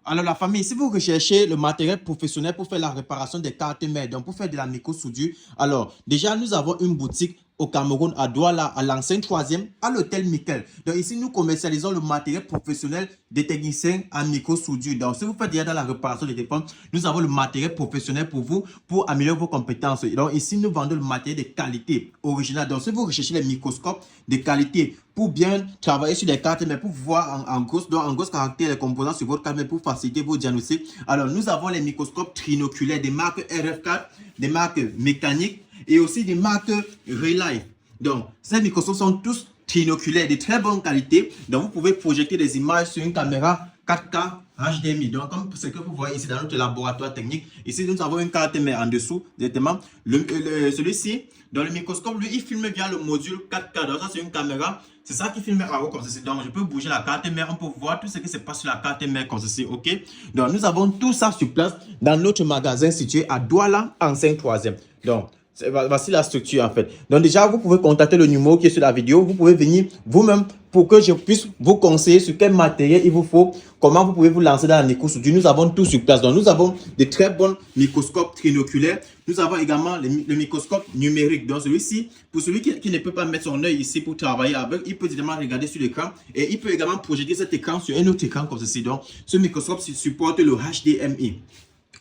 Alors, la famille, si vous recherchez le matériel professionnel pour faire la réparation des cartes mères, donc pour faire de la micro-soudure, alors déjà, nous avons une boutique au Cameroun, à Douala, à l'ancien 3e, à l'hôtel Michael. Donc ici, nous commercialisons le matériel professionnel des techniciens en micro-soudure. Donc, si vous faites déjà dans la réparation des téléphones, nous avons le matériel professionnel pour vous, pour améliorer vos compétences. Donc ici, nous vendons le matériel de qualité originale. Donc, si vous recherchez les microscopes de qualité pour bien travailler sur les cartes, mais pour voir en grosse caractère les composants sur votre carte, mais pour faciliter vos diagnostics. Alors, nous avons les microscopes trinoculaires des marques RF4, des marques mécaniques, et aussi des marques Relife. Donc, ces microscopes sont tous trinoculaires de très bonne qualité. Donc, vous pouvez projeter des images sur une caméra 4K HDMI. Donc, comme ce que vous voyez ici dans notre laboratoire technique, ici nous avons une carte mère en dessous, directement. Celui-ci, dans le microscope, lui, il filme via le module 4K. Donc, ça, c'est une caméra. C'est ça qui filme à haut comme ceci. Donc, je peux bouger la carte mère, on peut voir tout ce qui se passe sur la carte mère comme ceci. OK? Donc, nous avons tout ça sur place dans notre magasin situé à Douala, ancien 3e. Donc, voici la structure en fait. Donc déjà, vous pouvez contacter le numéro qui est sur la vidéo. Vous pouvez venir vous-même pour que je puisse vous conseiller sur quel matériel il vous faut, comment vous pouvez vous lancer dans la micro-soudure. Nous avons tout sur place. Donc nous avons de très bons microscopes trinoculaires. Nous avons également le microscope numérique. Donc celui-ci, pour celui qui ne peut pas mettre son œil ici pour travailler avec, il peut directement regarder sur l'écran et il peut également projeter cet écran sur un autre écran comme ceci. Donc ce microscope supporte le HDMI.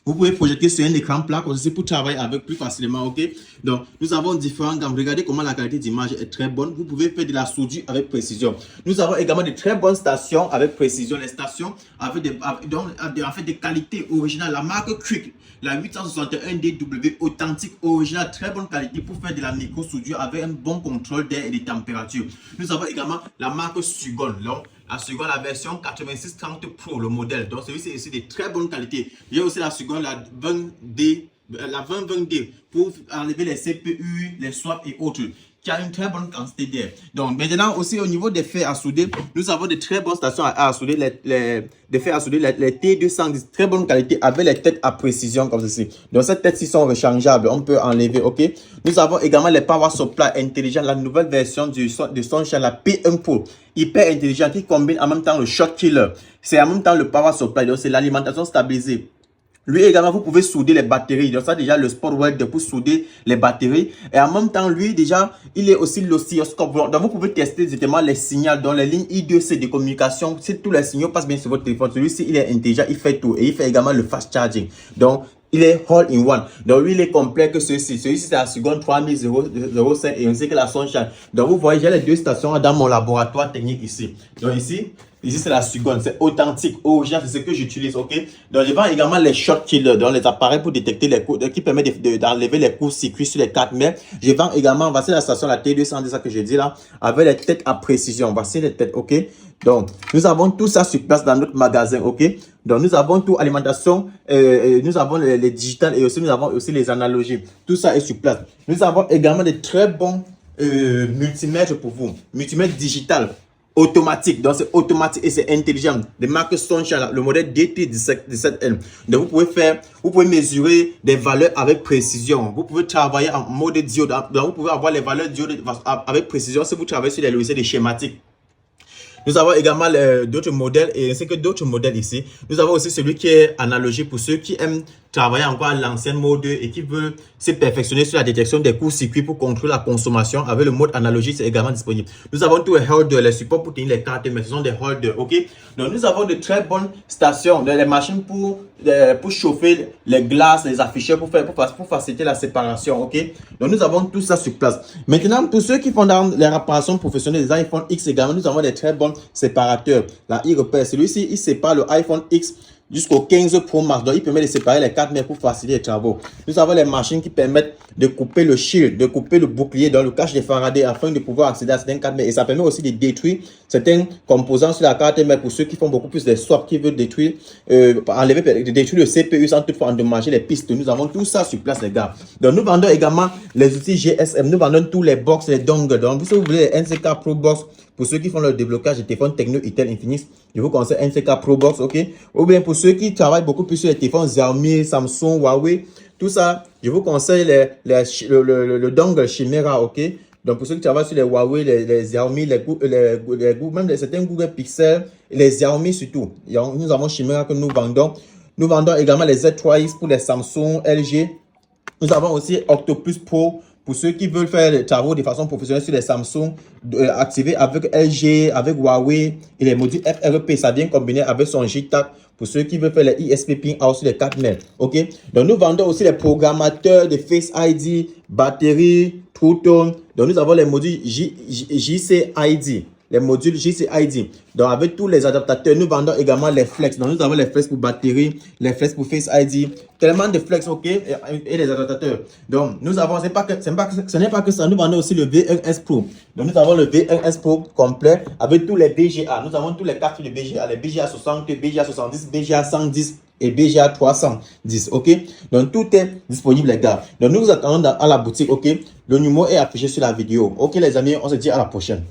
Vous pouvez projeter sur un écran plat comme ceci pour travailler avec plus facilement, ok? Donc, nous avons différentes gammes. Regardez comment la qualité d'image est très bonne. Vous pouvez faire de la soudure avec précision. Nous avons également de très bonnes stations avec précision. Les stations avec des qualités originales. La marque Quick, la 861DW authentique, originale, très bonne qualité pour faire de la micro-soudure avec un bon contrôle d'air et de température. Nous avons également la marque Sugon. La Sugon, la version 8630 Pro, le modèle. Donc, celui-ci est aussi de très bonne qualité. Il y a aussi la Sugon, la 20D pour enlever les CPU, les swaps et autres, qui a une très bonne quantité d'air. Donc, maintenant aussi au niveau des fers à souder, nous avons de très bonnes stations à souder, des fers à souder, les T210, très bonne qualité avec les têtes à précision comme ceci. Donc, ces têtes-ci sont rechangeables, on peut enlever, ok? Nous avons également les power supply intelligents, la nouvelle version de Sunshine, la P1 Pro, hyper intelligent, qui combine en même temps le shock killer. C'est en même temps le power supply, donc c'est l'alimentation stabilisée. Lui également, vous pouvez souder les batteries. Donc ça déjà le sport weld pour souder les batteries. Et en même temps, lui déjà, il est aussi l'oscilloscope. Donc vous pouvez tester directement les signaux dans les lignes I2C de communication. Si tous les signaux passent bien sur votre téléphone, celui-ci il est intelligent, il fait tout. Et il fait également le fast charging. Donc il est all in one. Donc lui il est complet que ceci. Celui-ci c'est la seconde 3005 et ainsi que la Sunshine. Donc vous voyez, j'ai les deux stations dans mon laboratoire technique ici. Donc ici, c'est la Sugon, c'est authentique, original, c'est ce que j'utilise, ok? Donc, je vends également les short killers, donc les appareils pour détecter les coups, qui permettent d'enlever les courts-circuits sur les 4 mètres. Je vends également, voici la station, la T210, ça que je dis là, avec les têtes à précision. Voici les têtes, ok? Donc, nous avons tout ça sur place dans notre magasin, ok? Donc, nous avons tout, alimentation, nous avons les digitales et aussi, nous avons aussi les analogies. Tout ça est sur place. Nous avons également des très bons multimètres pour vous, multimètre digital. Automatique, donc c'est automatique et c'est intelligent. Des marques Sunshine, le modèle DT17N. Donc vous pouvez mesurer des valeurs avec précision. Vous pouvez travailler en mode diode. Donc vous pouvez avoir les valeurs diode avec précision si vous travaillez sur les logiciels de schématiques. Nous avons également d'autres modèles et ainsi que d'autres modèles ici. Nous avons aussi celui qui est analogique pour ceux qui aiment travailler encore à l'ancienne mode et qui veulent se perfectionner sur la détection des courts-circuits pour contrôler la consommation. Avec le mode analogique, c'est également disponible. Nous avons tous les holders, les supports pour tenir les cartes, mais ce sont des holders, ok? Donc nous avons de très bonnes stations, des machines pour chauffer les glaces, les afficheurs, pour faciliter la séparation, ok? Donc nous avons tout ça sur place. Maintenant, pour ceux qui font dans les réparations professionnelles des iPhone X également, nous avons des très bons séparateurs. La iRepair, celui-ci, il sépare le iPhone X jusqu'au 15 Pro Max. Donc, il permet de séparer les 4 mètres pour faciliter les travaux. Nous avons les machines qui permettent de couper le shield, de couper le bouclier dans le cache de Faraday afin de pouvoir accéder à certains 4 mètres. Et ça permet aussi de détruire certains composants sur la carte mère pour ceux qui font beaucoup plus de swaps, qui veulent détruire, détruire le CPU sans toutefois endommager les pistes. Nous avons tout ça sur place, les gars. Donc, nous vendons également les outils GSM. Nous vendons tous les box, les dongles. Donc, si vous voulez les NCK Pro Box, pour ceux qui font le déblocage de téléphones Tecno, Itel, Infinix, je vous conseille NCK Pro Box, ok? Ou bien pour ceux qui travaillent beaucoup plus sur les téléphones Xiaomi, Samsung, Huawei, tout ça, je vous conseille le dongle Chimera, ok? Donc, pour ceux qui travaillent sur les Huawei, les Xiaomi, même certains Google Pixel, les Xiaomi surtout. Nous avons Chimera que nous vendons. Nous vendons également les Z3X pour les Samsung, LG. Nous avons aussi Octopus Pro pour ceux qui veulent faire les travaux de façon professionnelle sur les Samsung, activé avec LG, avec Huawei et les modules FRP. Ça vient combiner avec son JTAG pour ceux qui veulent faire les ISP ping out sur les 4 nets. Ok? Donc, nous vendons aussi les programmateurs de Face ID, batterie, True Tone. Donc, nous avons les modules JCID. Les modules JCID. Donc, avec tous les adaptateurs, nous vendons également les flex. Donc, nous avons les flex pour batterie, les flex pour Face ID, tellement de flex, ok, et les adaptateurs. Donc, nous avons, ce n'est pas que ça, nous vendons aussi le V1S Pro. Donc, nous avons le V1S Pro complet avec tous les BGA. Nous avons tous les cartes de BGA, les BGA 60, BGA 70, BGA 110 et BGA 310, ok. Donc, tout est disponible, les gars. Donc, nous vous attendons à la boutique, ok. Le numéro est affiché sur la vidéo. Ok, les amis, on se dit à la prochaine.